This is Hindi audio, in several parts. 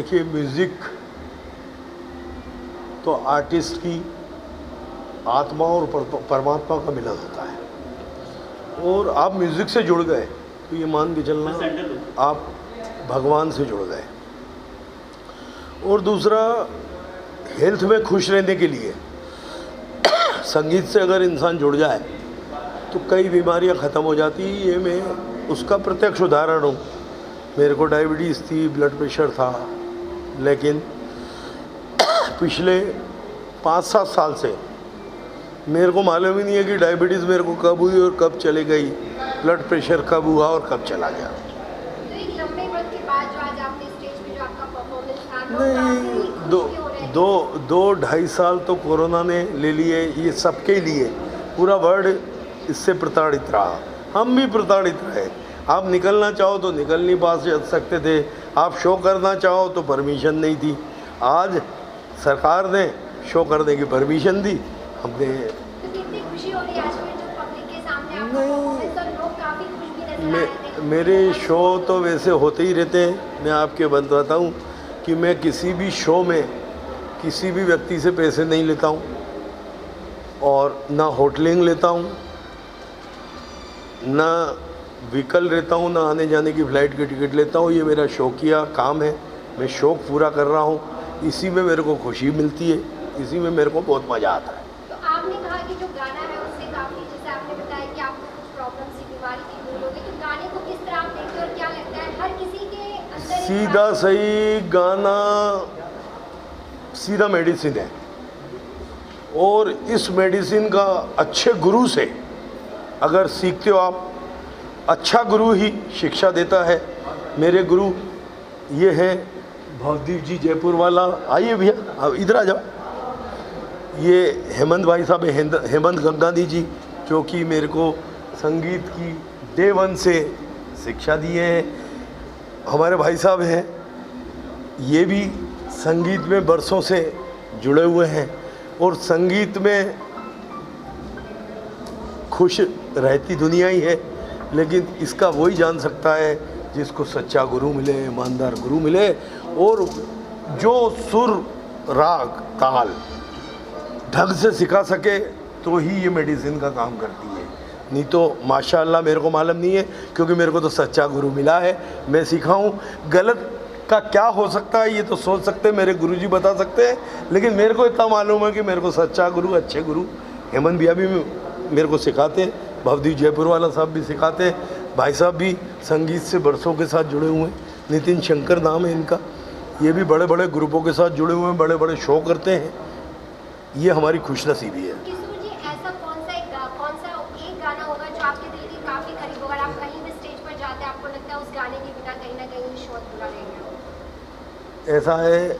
देखिए, म्यूज़िक तो आर्टिस्ट की आत्मा और परमात्मा का मिलन होता है, और आप म्यूज़िक से जुड़ गए तो ये मान के चलना आप भगवान से जुड़ गए। और दूसरा, हेल्थ में खुश रहने के लिए संगीत से अगर इंसान जुड़ जाए तो कई बीमारियां ख़त्म हो जाती हैं। ये मैं उसका प्रत्यक्ष उदाहरण हूँ। मेरे को डायबिटीज़ थी, ब्लड प्रेशर था, लेकिन पिछले 5-7 साल से मेरे को मालूम ही नहीं है कि डायबिटीज़ मेरे को कब हुई और कब चली गई, ब्लड प्रेशर कब हुआ और कब चला गया। तो एक लंबे वक्त के बाद जो आज आपने स्टेज पे जो आपका परफॉर्मेंस था, नहीं, 2-2.5 साल तो कोरोना ने ले लिए, ये सबके लिए, पूरा वर्ल्ड इससे प्रताड़ित रहा, हम भी प्रताड़ित रहे। आप निकलना चाहो तो निकल नहीं पा सकते थे, आप शो करना चाहो तो परमिशन नहीं थी। आज सरकार ने शो करने की परमिशन दी, हमने। तो कितनी खुशी हो रही है आज जो पब्लिक के सामने आपका परफॉर्मेंस, और लोग काफ़ी खुश भी नजर आ रहे थे। मेरे शो तो वैसे होते ही रहते हैं। मैं आपके बताता हूँ कि मैं किसी भी शो में किसी भी व्यक्ति से पैसे नहीं लेता हूँ, और ना होटलिंग लेता हूँ, ना व्हीकल लेता हूँ, ना आने जाने की फ़्लाइट की टिकट लेता हूँ। ये मेरा शौकिया काम है, मैं शौक़ पूरा कर रहा हूँ, इसी में मेरे को खुशी मिलती है, इसी में मेरे को बहुत मज़ा आता है। तो आपने कहा कि जो गाना है उससे काफ़ी, जैसे आपने बताया कि आपको कुछ प्रॉब्लम सी, बीमारी की दूर हो गई, तो गाने को किस तरह आप देखते हैं और क्या लगता है हर किसी के अंदर सीधा सही गाना सीधा मेडिसिन है, और इस मेडिसिन का अच्छे गुरु से अगर सीखते हो आप, अच्छा गुरु ही शिक्षा देता है। मेरे गुरु ये हैं भवदीप जी जयपुर वाला, आइए भैया अब इधर आ जाओ। ये हेमंत भाई साहब, हेमंत गंगानी जी, जो कि मेरे को संगीत की डे 1 से शिक्षा दिए हैं। हमारे भाई साहब हैं, ये भी संगीत में बरसों से जुड़े हुए हैं, और संगीत में खुश रहती दुनिया ही है, लेकिन इसका वही जान सकता है जिसको सच्चा गुरु मिले, ईमानदार गुरु मिले, और जो सुर राग ताल ढंग से सिखा सके तो ही ये मेडिसिन का काम करती है। नहीं तो माशाअल्लाह मेरे को मालूम नहीं है, क्योंकि मेरे को तो सच्चा गुरु मिला है, मैं सीखा हूँ। गलत का क्या हो सकता है ये तो सोच सकते हैं, मेरे गुरुजी बता सकते हैं, लेकिन मेरे को इतना मालूम है कि मेरे को सच्चा गुरु, अच्छे गुरु हेमंत भैया भी मेरे को सिखाते हैं, भवदीप जयपुर वाला साहब भी सिखाते हैं, भाई साहब भी संगीत से बरसों के साथ जुड़े हुए हैं, नितिन शंकर नाम है इनका, ये भी बड़े बड़े ग्रुपों के साथ जुड़े हुए हैं, बड़े बड़े शो करते हैं। ये हमारी खुशनसीबी है। किशोर जी, ऐसा कौन सा एक गाना होगा जो आपके दिल के काफ़ी करीब होगा, आप कहीं भी स्टेज पर जाते हैं आपको लगता है उस गाने के बिना कहीं ना कहीं शो अधूरा रह गया? ऐसा है,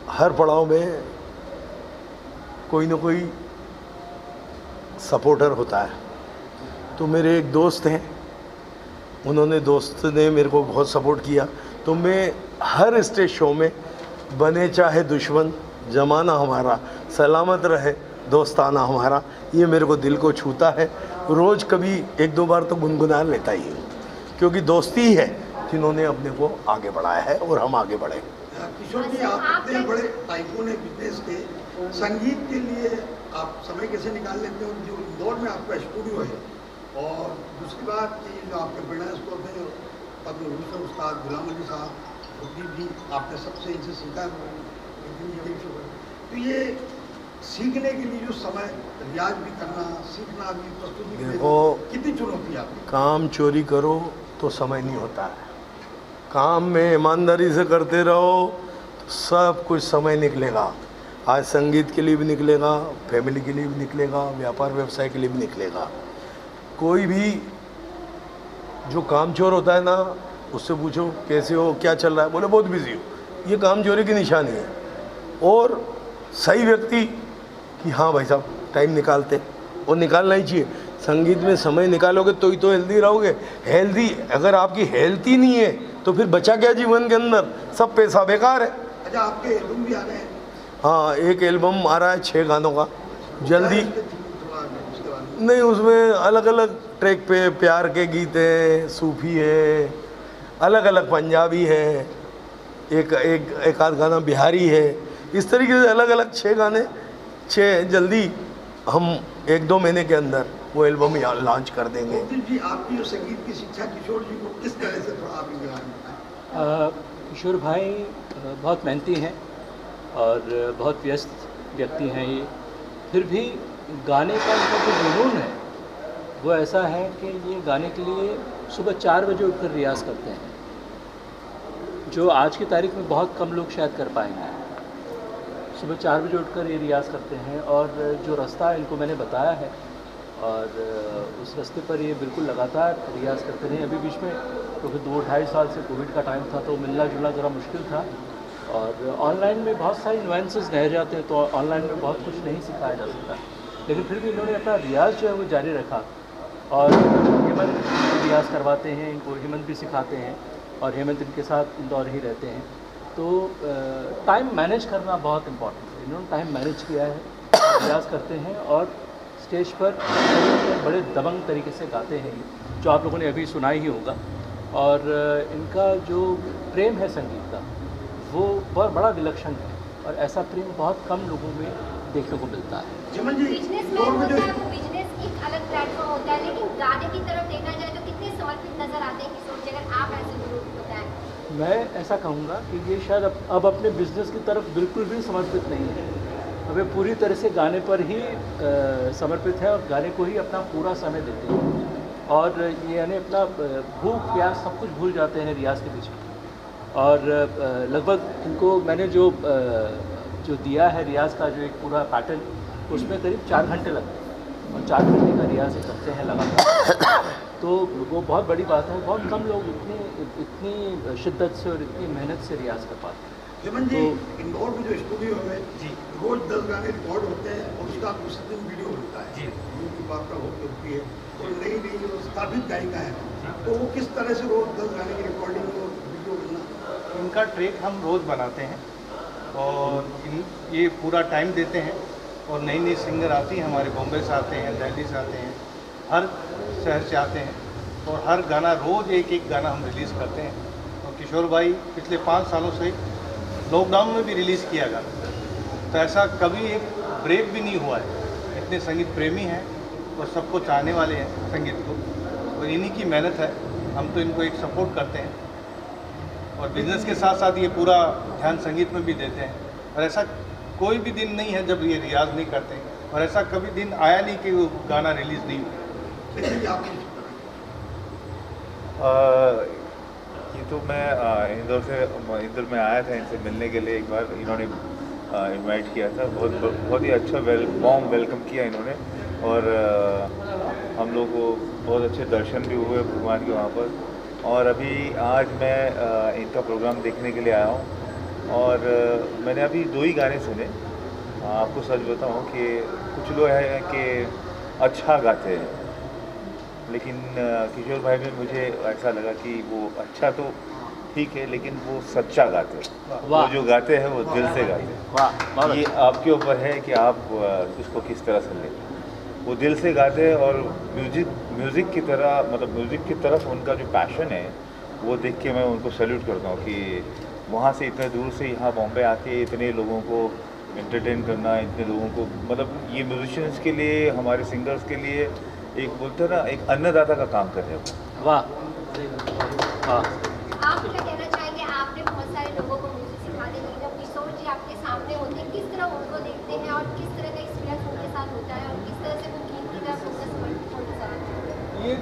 हर पड़ाव में कोई ना कोई सपोर्टर होता है। तो मेरे एक दोस्त हैं, दोस्त ने मेरे को बहुत सपोर्ट किया, तो मैं हर स्टेज शो में बने चाहे दुश्मन ज़माना हमारा, सलामत रहे दोस्ताना हमारा, ये मेरे को दिल को छूता है। रोज़ कभी 1-2 बार तो गुनगुना लेता ही हूँ, क्योंकि दोस्ती ही है जिन्होंने अपने को आगे बढ़ाया है और हम आगे बढ़े। किशोर जी, आप इतने बड़े टाइकून है बिजनेस के, संगीत के लिए आप समय कैसे निकाल लेते हो? जो इंदौर में आपका स्टूडियो है, और दूसरी बात कि जो आपके प्रेरणा स्रोत हैं पद्म भूषण उस्ताद गुलाम अली साहब, भवदीप जी, आपने सबसे इनसे सीखा, तो ये सीखने के लिए जो समय, रियाज भी करना, सीखना भी, प्रस्तुति भी, कितनी चुनौती आपकी? काम चोरी करो तो समय नहीं होता है, काम में ईमानदारी से करते रहो तो सब कुछ समय निकलेगा। आज संगीत के लिए भी निकलेगा, फैमिली के लिए भी निकलेगा, व्यापार व्यवसाय के लिए भी निकलेगा। कोई भी जो कामचोर होता है ना, उससे पूछो कैसे हो, क्या चल रहा है, बोले बहुत बिजी हो, ये कामचोरी की निशानी है। और सही व्यक्ति कि हाँ भाई साहब टाइम निकालते, और निकालना ही चाहिए। संगीत में समय निकालोगे तो ही तो हेल्दी रहोगे। हेल्दी, अगर आपकी हेल्थ ही नहीं है तो फिर बचा क्या जीवन के अंदर, सब पैसा बेकार है। अच्छा, आपके एल्बम भी आ रहे हैं? हाँ, एक एल्बम आ रहा है 6 गानों का, जल्दी। नहीं, उसमें अलग अलग ट्रैक पे प्यार के गीत है, सूफी है, अलग अलग पंजाबी है, एक आध गाना बिहारी है। इस तरीके से अलग अलग 6 गाने 6 जल्दी हम 1-2 महीने के अंदर वो एल्बम लॉन्च कर देंगे। जी, आपकी जो संगीत की शिक्षा किशोर जी को किस तरह से, थोड़ा आप इनके बारे में बताएं। किशोर भाई बहुत मेहनती हैं और बहुत व्यस्त व्यक्ति हैं ये, फिर भी गाने का इनका जो जुनून है वो ऐसा है कि ये गाने के लिए सुबह 4 बजे उठकर रियाज करते हैं, जो आज की तारीख में बहुत कम लोग शायद कर पाएंगे। सुबह 4 बजे उठकर ये रियाज करते हैं और जो रास्ता इनको मैंने बताया है और उस रास्ते पर ये बिल्कुल लगातार रियाज करते रहे। अभी बीच में क्योंकि 2-2.5 साल से कोविड का टाइम था तो मिलना जुलना ज़रा मुश्किल था और ऑनलाइन में बहुत सारे न्यूएंसेस रह जाते हैं, तो ऑनलाइन में बहुत कुछ नहीं सिखाया जा सकता, लेकिन फिर भी इन्होंने अपना रियाज जो है वो जारी रखा और हेमंत रियाज करवाते हैं, इनको हेमंत भी सिखाते हैं और हेमंत इनके साथ इंदौर ही रहते हैं। तो टाइम मैनेज करना बहुत इम्पॉर्टेंट है। इन्होंने टाइम मैनेज किया है, रियाज करते हैं और स्टेज पर बड़े दबंग तरीके से गाते हैं, जो आप लोगों ने अभी सुना ही होगा। और इनका जो प्रेम है संगीत का वो बहुत बड़ा विलक्षण है और ऐसा प्रेम बहुत कम लोगों में देखने को मिलता है। बिजनेस में होता है वो बिजनेस एक अलग प्लेटफॉर्म होता है, लेकिन गाने की तरफ देखा जाए तो कितने समर्पित नजर आते हैं किशोर जी, अगर आप ऐसे जरूर बताएं। मैं ऐसा कहूँगा कि ये शायद अब अपने बिजनेस की तरफ बिल्कुल भी समर्पित नहीं है, अब ये पूरी तरह से गाने पर ही समर्पित है और गाने को ही अपना पूरा समय देते हैं और ये यानी अपना भूख प्यास सब कुछ भूल जाते हैं रियाज के पीछे। और लगभग इनको मैंने जो दिया है रियाज का जो एक पूरा पैटर्न, उसमें करीब 4 घंटे लगते हैं और 4 घंटे का रियाज करते हैं लगातार, तो वो बहुत बड़ी बात है। बहुत कम लोग इतनी शिद्दत से और इतनी मेहनत से रियाज कर पाते हैं। हेमंत जी, इंदौर में जो स्टूडियो है जी, रोज 10 गाने रिकॉर्ड होते हैं और उसका दूसरे दिन वीडियो बनता है जी, की बात का होती है और नई जो स्थापित गायिका है, तो वो किस तरह से रोज 10 गाने की रिकॉर्डिंग और वीडियो बनना? उनका ट्रैक हम रोज़ बनाते हैं और ये पूरा टाइम देते हैं और नई नई सिंगर आती हैं, हमारे बॉम्बे से आते हैं, दिल्ली से आते हैं, हर शहर से आते हैं और हर गाना रोज़ एक गाना हम रिलीज़ करते हैं। और किशोर भाई पिछले 5 सालों से लॉकडाउन में भी रिलीज़ किया गाना, तो ऐसा कभी एक ब्रेक भी नहीं हुआ है। इतने संगीत प्रेमी हैं और सबको चाहने वाले हैं संगीत को, और इन्हीं की मेहनत है। हम तो इनको एक सपोर्ट करते हैं और बिज़नेस के साथ साथ ये पूरा ध्यान संगीत में भी देते हैं। और ऐसा कोई भी दिन नहीं है जब ये रियाज नहीं करते और ऐसा कभी दिन आया नहीं कि वो गाना रिलीज़ नहीं हुआ। ये तो मैं इंदौर में आया था इनसे मिलने के लिए, एक बार इन्होंने इनवाइट किया था, बहुत ही अच्छा वार्म वेलकम किया इन्होंने और हम लोग को बहुत अच्छे दर्शन भी हुए भगवान के वहाँ पर। और अभी आज मैं इनका प्रोग्राम देखने के लिए आया हूँ और मैंने अभी 2 ही गाने सुने। आपको सच बताऊँ कि कुछ लोग हैं कि अच्छा गाते हैं, लेकिन किशोर भाई में मुझे ऐसा लगा कि वो अच्छा तो ठीक है लेकिन वो सच्चा गाते हैं, वो जो गाते हैं वो दिल से गाते हैं। ये आपके ऊपर है कि आप उसको किस तरह से लें। वो दिल से गाते हैं और म्यूज़िक की तरह, मतलब म्यूज़िक की तरफ उनका जो पैशन है वो देख के मैं उनको सैल्यूट करता हूँ कि वहाँ से इतने दूर से यहाँ बॉम्बे आके इतने लोगों को एंटरटेन करना, इतने लोगों को, मतलब ये म्यूजिशियंस के लिए, हमारे सिंगर्स के लिए एक बोलते हैं ना, एक अन्नदाता का काम कर रहे हो। वाह वाह। आप क्या कहना चाहेंगे? आपने बहुत सारे लोगों को म्यूजिक सिखाने के लिए, जब किशोर जी आपके सामने होते हैं, किस तरह उनको देखते हैं और किस तरह का एक्सपीरियंस उनके साथ होता है और किस तरह से वो गीत की तरफ फोकस करते हैं? ये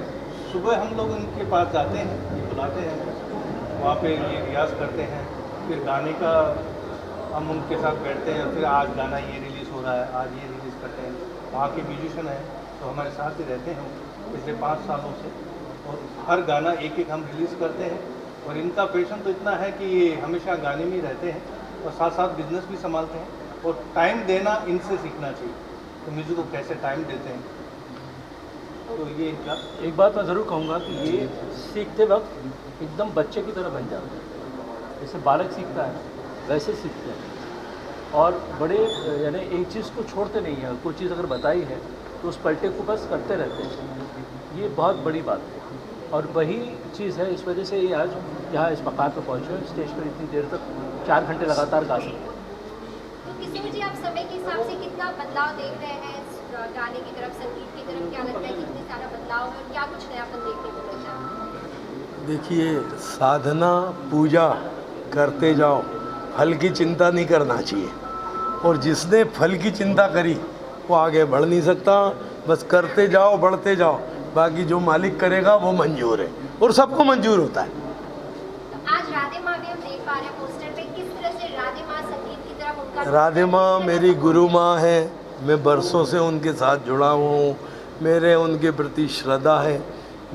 सुबह हम लोग उनके पास जाते हैं, बुलाते हैं, वहाँ पे ये रियाज करते हैं, फिर गाने का हम उनके साथ बैठते हैं, फिर आज गाना ये रिलीज़ हो रहा है, आज ये रिलीज़ करते हैं। वहाँ के म्यूजिशियन हैं तो हमारे साथ ही रहते हैं पिछले 5 सालों से और हर गाना एक हम रिलीज़ करते हैं। और इनका पैशन तो इतना है कि ये हमेशा गाने में ही रहते हैं और साथ साथ बिजनेस भी संभालते हैं और टाइम देना इनसे सीखना चाहिए, तो म्यूज़िक को कैसे टाइम देते हैं। तो ये इनका एक बात मैं ज़रूर कहूँगा कि ये सीखते वक्त एकदम बच्चे की तरह बन जाते हैं, जैसे बालक सीखता है वैसे सीखते हैं और बड़े यानी एक चीज़ को छोड़ते नहीं हैं। कोई चीज़ अगर बताई है तो उस पलटे को बस करते रहते हैं, ये बहुत बड़ी बात है। और वही चीज़ है, इस वजह से ये आज यहाँ इस मकाम पर पहुँचे, स्टेज पर इतनी देर तक 4 घंटे लगातार गा सकते हैं। तो किशोर जी, आप समय के हिसाब से कितना बदलाव देख रहे हैं इस गाने की तरफ, संगीत की तरफ? क्या लगता है कितने सारा बदलाव है और क्या कुछ नयापन देखने को मिलता है? देखिए, साधना पूजा करते जाओ, फल की चिंता नहीं करना चाहिए। और जिसने फल की चिंता करी वो आगे बढ़ नहीं सकता। बस करते जाओ, बढ़ते जाओ, बाकी जो मालिक करेगा वो मंजूर है और सबको मंजूर होता है। तो आज राधे माँ भी हम देख पा रहे हैं पोस्टर पे, किस तरह से राधे माँ संगीत की तरफ उनका राधे माँ मेरी गुरु माँ है, मैं बरसों से उनके साथ जुड़ा हुआ हूँ, मेरे उनके प्रति श्रद्धा है,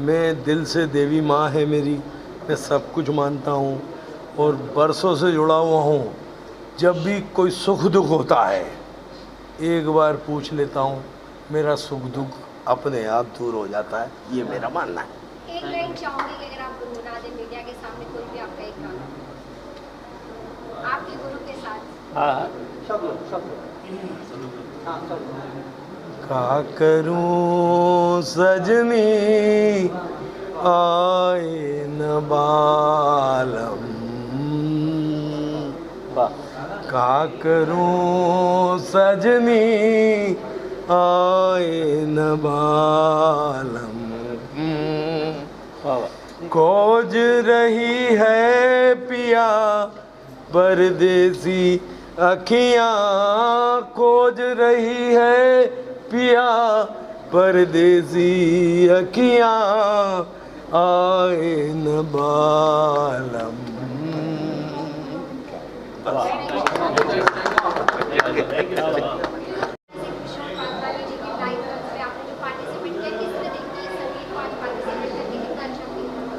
मैं दिल से देवी माँ है मेरी, मैं सब कुछ मानता हूँ और बरसों से जुड़ा हुआ हूँ। जब भी कोई सुख दुख होता है एक बार पूछ लेता हूँ, मेरा सुख दुख अपने आप दूर हो जाता है, ये मेरा मानना है। एक लाइन चाहूंगी कि अगर आप गुनगुना दें मीडिया के सामने कोई भी आपका एक गाना आपके गुरु के साथ। हाँ, का करूं सजनी आए न बालम, वाह, का करूं सजनी आए न बालम, वाह, वाह। खोज रही है पिया परदेसी अखियाँ, खोज रही है पिया परदेसी अखियाँ आए न बालम।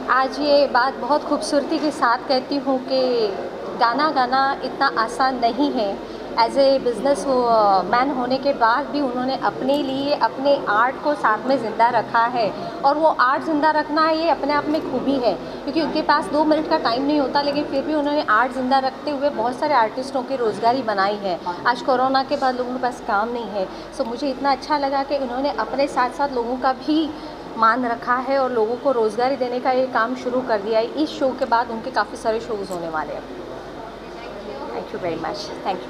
आज ये बात बहुत खूबसूरती के साथ कहती हूँ कि गाना गाना इतना आसान नहीं है। एज ए बिज़नेस मैन होने के बाद भी उन्होंने अपने लिए अपने आर्ट को साथ में ज़िंदा रखा है, और वो आर्ट ज़िंदा रखना है ये अपने आप में खूबी है, क्योंकि उनके पास 2 मिनट का टाइम नहीं होता, लेकिन फिर भी उन्होंने आर्ट ज़िंदा रखते हुए बहुत सारे आर्टिस्टों की रोज़गारी बनाई है। आज कोरोना के बाद लोगों के पास काम नहीं है, सो मुझे इतना अच्छा लगा कि उन्होंने अपने साथ साथ लोगों का भी मान रखा है और लोगों को रोज़गारी देने का ये काम शुरू कर दिया है। इस शो के बाद उनके काफ़ी सारे शोज़ होने वाले हैं। Thank you very much. Thank you.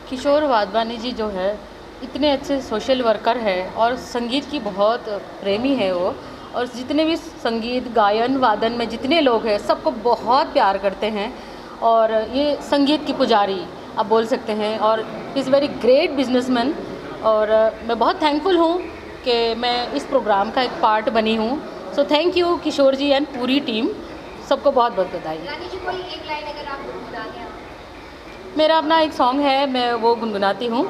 Kishore Wadhwani ji जो है इतने अच्छे सोशल वर्कर है और संगीत की बहुत प्रेमी है वो, और जितने भी संगीत गायन वादन में जितने लोग हैं सबको बहुत प्यार करते हैं, और ये संगीत की पुजारी आप बोल सकते हैं, और इज़ वेरी ग्रेट बिजनेसमैन। और मैं बहुत थैंकफुल हूँ कि मैं इस प्रोग्राम का एक पार्ट बनी हूँ। So thank you Kishore ji and पूरी टीम, सबको बहुत बहुत बधाई। रानी जी, कोई एक लाइन अगर आप गुनगुना दें। मेरा अपना एक सॉन्ग है, मैं वो गुनगुनाती हूँ,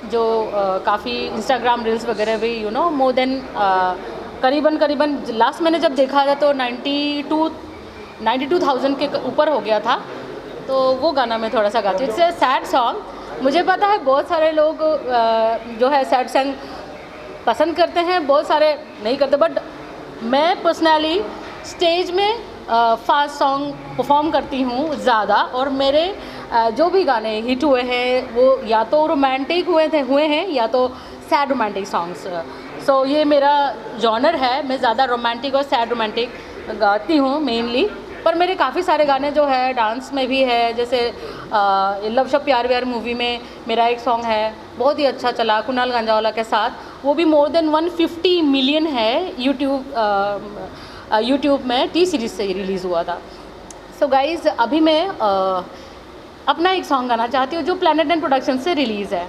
जो काफ़ी इंस्टाग्राम रील्स वगैरह भी मोर देन करीबन लास्ट मैंने जब देखा था तो 92,000 के ऊपर हो गया था। तो वो गाना मैं थोड़ा सा गाती हूँ। It's a sad song. मुझे पता है बहुत सारे लोग जो है सैड सॉन्ग पसंद करते हैं, बहुत सारे नहीं करते, बट मैं पर्सनली स्टेज में फास्ट सॉन्ग परफॉर्म करती हूँ ज़्यादा, और मेरे जो भी गाने हिट हुए हैं वो या तो रोमांटिक हुए हैं या तो सैड रोमांटिक सॉन्ग्स। सो ये मेरा जॉनर है, मैं ज़्यादा रोमांटिक और सैड रोमांटिक गाती हूँ मेनली, पर मेरे काफ़ी सारे गाने जो है डांस में भी है, जैसे लव शब प्यार व्यार मूवी में मेरा एक सॉन्ग है बहुत ही अच्छा चला कुणाल गंजावाला के साथ, वो भी मोर देन 150 मिलियन है यूट्यूब में, टी सीरीज़ से रिलीज़ हुआ था। सो गाइज़, अभी मैं अपना एक सॉन्ग गाना चाहती हूँ जो प्लैनेट एंड प्रोडक्शन से रिलीज़ है।